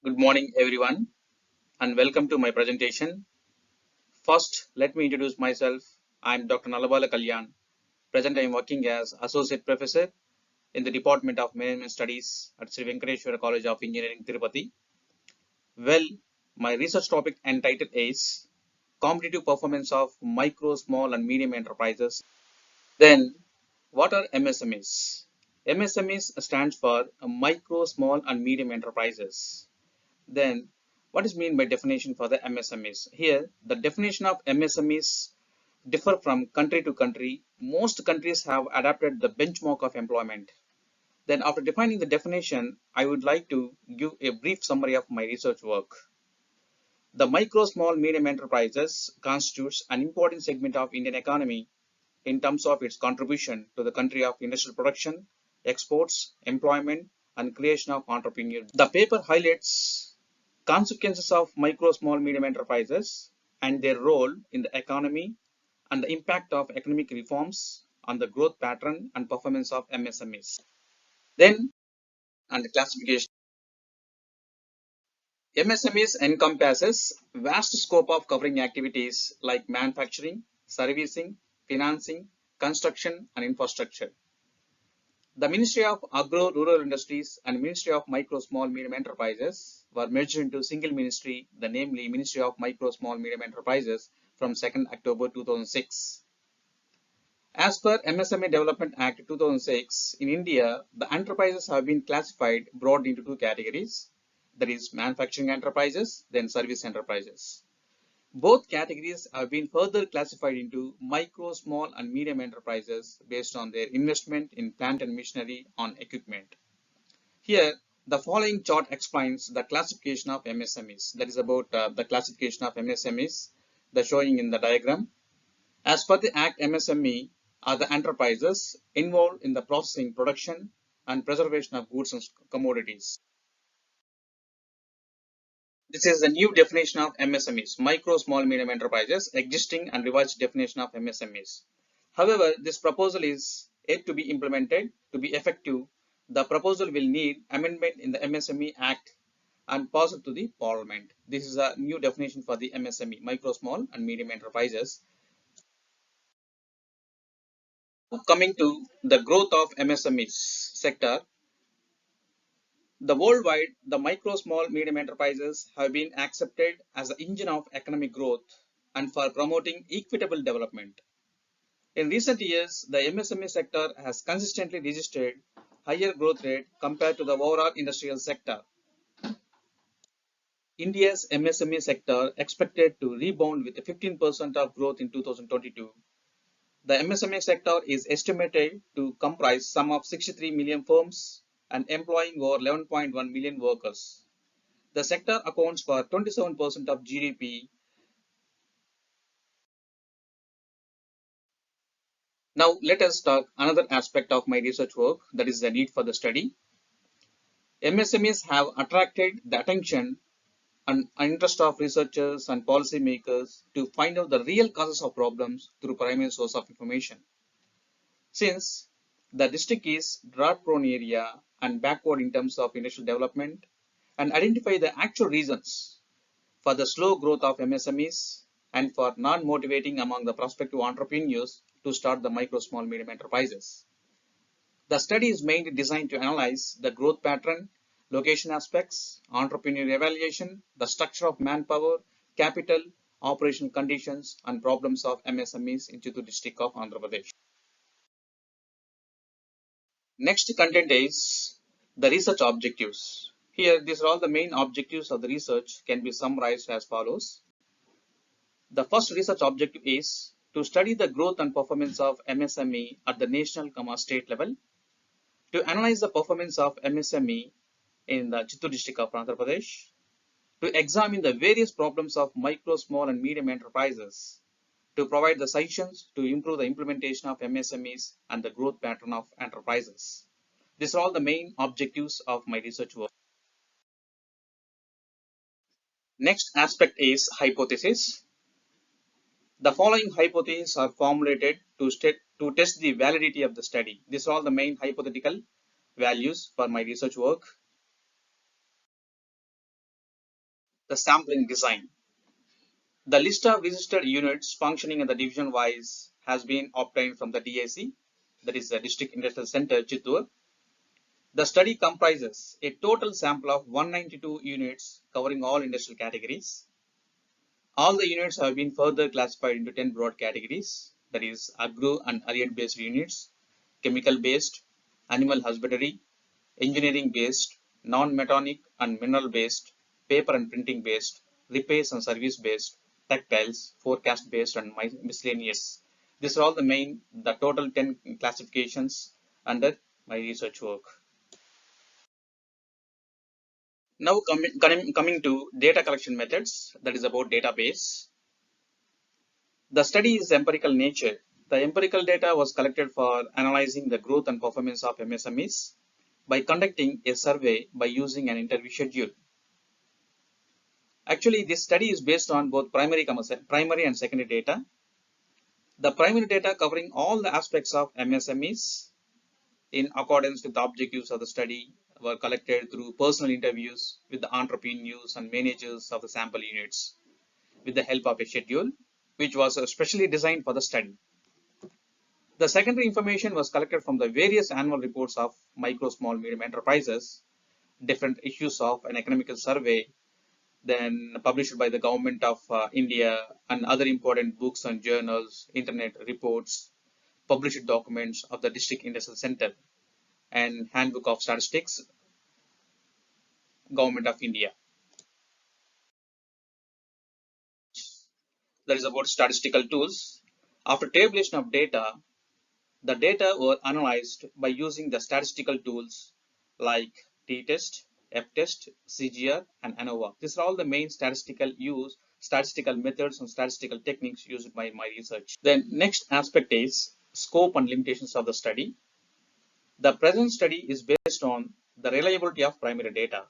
Good morning, everyone, and welcome to my presentation. First, let me introduce myself. I'm Dr. Nalla Kalyan. Present, I'm working as Associate Professor in the Department of Management Studies at Sri Venkates College of Engineering, Tirupati. Well, my research topic entitled is Competitive Performance of Micro, Small, and Medium Enterprises. Then, what are MSMEs? MSMEs stands for Micro, Small, and Medium Enterprises. Then, what is mean by definition for the MSMEs? Here, the definition of MSMEs differ from country to country. Most countries have adapted the benchmark of employment. Then, after defining the definition, I would like to give a brief summary of my research work. The micro, small, medium enterprises constitutes an important segment of Indian economy in terms of its contribution to the country of industrial production, exports, employment, and creation of entrepreneurs. The paper highlights consequences of micro, small, medium enterprises and their role in the economy and the impact of economic reforms on the growth pattern and performance of MSMEs. Then, and the classification. MSMEs encompasses vast scope of covering activities like manufacturing, servicing, financing, construction, and infrastructure. The Ministry of Agro-Rural Industries and Ministry of Micro, Small, Medium Enterprises were merged into a single ministry, the namely Ministry of Micro, Small, Medium Enterprises from 2nd October 2006. As per MSME Development Act 2006, in India, the enterprises have been classified broadly into two categories, that is manufacturing enterprises, then service enterprises. Both categories have been further classified into micro, small, and medium enterprises based on their investment in plant and machinery on equipment. Here, the following chart explains the classification of MSMEs. That is about the classification of MSMEs, the showing in the diagram. As per the Act, MSME are the enterprises involved in the processing, production, and preservation of goods and commodities. This is the new definition of MSMEs, micro, small, medium enterprises, existing and revised definition of MSMEs. However, this proposal is yet to be implemented. To be effective, the proposal will need amendment in the MSME Act and pass it to the Parliament. This is a new definition for the MSME, micro, small, and medium enterprises. Coming to the growth of MSMEs sector, the worldwide, the micro, small, medium enterprises have been accepted as the engine of economic growth and for promoting equitable development. In recent years, the MSME sector has consistently registered higher growth rate compared to the overall industrial sector. India's MSME sector expected to rebound with 15% of growth in 2022. The MSME sector is estimated to comprise sum of 63 million firms and employing over 11.1 million workers. The sector accounts for 27% of GDP. Now let us talk another aspect of my research work, that is the need for the study. MSMEs have attracted the attention and interest of researchers and policymakers to find out the real causes of problems through primary source of information. Since the district is drought prone area and backward in terms of industrial development, and identify the actual reasons for the slow growth of MSMEs and for non-motivating among the prospective entrepreneurs to start the micro, small, medium enterprises. The study is mainly designed to analyze the growth pattern, location aspects, entrepreneur evaluation, the structure of manpower, capital, operational conditions, and problems of MSMEs in Chittoor district of Andhra Pradesh. Next content is the research objectives. Here, these are all the main objectives of the research can be summarized as follows. The first research objective is to study the growth and performance of MSME at the national, state level, to analyze the performance of MSME in the Chittoor district of Andhra Pradesh, to examine the various problems of micro, small, and medium enterprises, to provide the suggestions to improve the implementation of MSMEs and the growth pattern of enterprises. These are all the main objectives of my research work. Next aspect is hypothesis. The following hypotheses are formulated to test the validity of the study. These are all the main hypothetical values for my research work. The sampling design. The list of registered units functioning in the division wise has been obtained from the DIC, that is the District Industrial Center, Chittoor. The study comprises a total sample of 192 units covering all industrial categories. All the units have been further classified into 10 broad categories, that is agro and allied based units, chemical based, animal husbandry, engineering based, non-metallic and mineral based, paper and printing based, repairs and service based, textiles, forecast based and miscellaneous. These are all the total 10 classifications under my research work. Now coming to data collection methods, that is about database. The study is empirical nature. The empirical data was collected for analyzing the growth and performance of MSMEs by conducting a survey by using an interview schedule. Actually, this study is based on both primary and secondary data. The primary data covering all the aspects of MSMEs in accordance with the objectives of the study were collected through personal interviews with the entrepreneurs and managers of the sample units with the help of a schedule, which was specially designed for the study. The secondary information was collected from the various annual reports of micro, small, medium enterprises, different issues of an economical survey, then published by the government of India, and other important books and journals, internet reports, published documents of the District Industrial Center, and Handbook of Statistics, Government of India. That is about statistical tools. After tabulation of data, the data were analyzed by using the statistical tools like t-test, f-test, CGR, and ANOVA. These are all the main statistical methods and statistical techniques used by my research. Then next aspect is scope and limitations of the study. The present study is based on the reliability of primary data.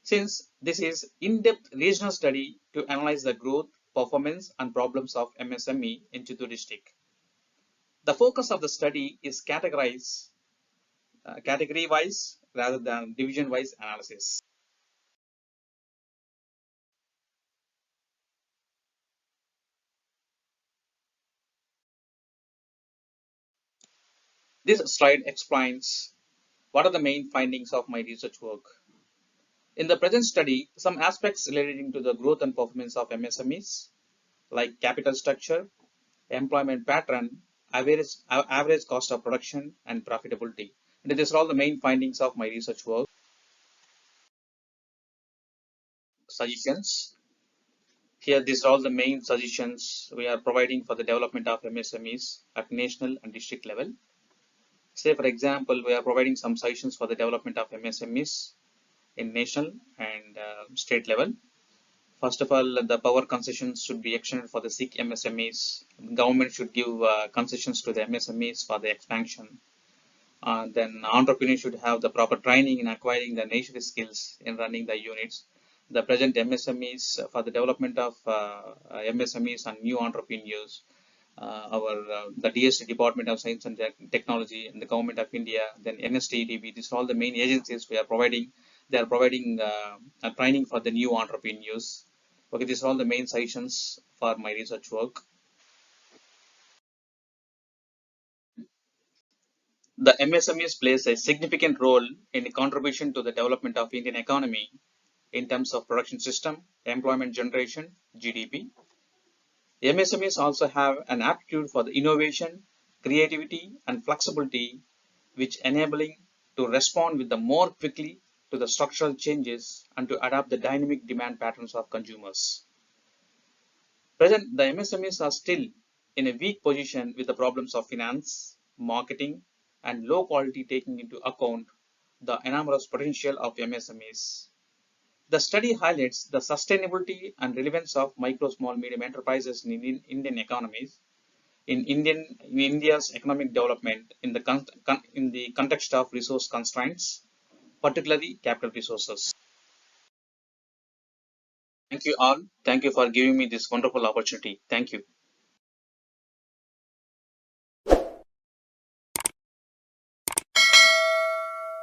Since this is in-depth regional study to analyze the growth, performance, and problems of MSME in Chittoor district. The focus of the study is category-wise rather than division-wise analysis. This slide explains what are the main findings of my research work. In the present study, some aspects relating to the growth and performance of MSMEs, like capital structure, employment pattern, average cost of production, and profitability. And these are all the main findings of my research work. Suggestions. Here, these are all the main suggestions we are providing for the development of MSMEs at national and district level. Say, for example, we are providing some suggestions for the development of MSMEs in national and state level. First of all, the power concessions should be extended for the SIC MSMEs. Government should give concessions to the MSMEs for the expansion. Then entrepreneurs should have the proper training in acquiring the necessary skills in running the units. The present MSMEs for the development of MSMEs and new entrepreneurs, the DST Department of Science and Technology and the Government of India, then NSTDB, these are all the main agencies we are providing. They are providing training for the new entrepreneurs. Okay, these are all the main suggestions for my research work. The MSMEs plays a significant role in the contribution to the development of Indian economy in terms of production system, employment generation, GDP. MSMEs also have an aptitude for the innovation, creativity, and flexibility, which enabling to respond with the more quickly to the structural changes and to adapt the dynamic demand patterns of consumers. Present, the MSMEs are still in a weak position with the problems of finance, marketing, and low quality, taking into account the enormous potential of MSMEs. The study highlights the sustainability and relevance of micro, small, medium enterprises in Indian economies, in India's economic development in the context of resource constraints, particularly capital resources. Thank you all. Thank you for giving me this wonderful opportunity. Thank you.